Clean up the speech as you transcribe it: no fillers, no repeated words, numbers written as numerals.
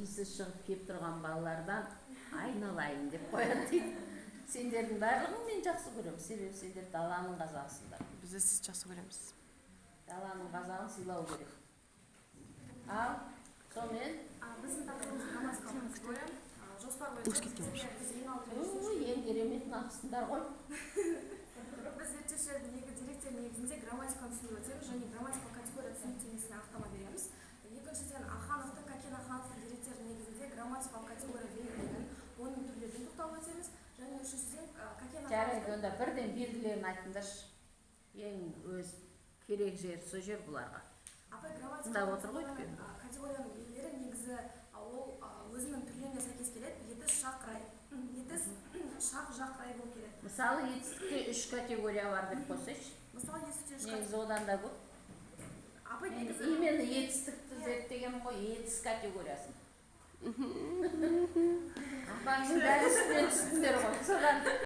тиісі шығып келіп тұрған балалардан айналайын деп қояды дейді. Сендердің барлығын мен жақсы көремін, себебі сендер даланың қазағысыңдар. Біз де сізді жақсы көреміз. Даланың қазағын сыйлау керек. Ал сонымен біздің тақырыбымыз грамматикалық категория. Жоспар бойынша біз ең алдымен ең керемет нақысыңдар ғой. біз зерттеушілердің деректер негізінде грамматиканы түсіндіріп өтеміз және грамматикалық категория түсініктемесіне анықтама береміз. Екіншіден Ахановтың, Кәкен Ахановтың деректерінің негізінде грамматикалық категория белгілеген, оның түрлерін тоқталып өтеміз. Және үшіншіден Кәкен Жарайды, онда бірден белгілерін айтыңдаршы. Ең өз керек жер сол жер бұларға. Апай грамматикалық категорияның белгілері негізі ол өзінің түрлеріне сәйкес келеді. Етіс, шақ, рай. Етіс, шақ, жақ, рай болып келеді. Мысалы, етістікте 3 категория бар деп қойсайшы. Мысалы, етістікте 3 негізі одан да көп. Апай негізі именно етістікті зерттеген ғой, етіс категориясын. Апаңның дәрісінен түстіңдер ғой, содан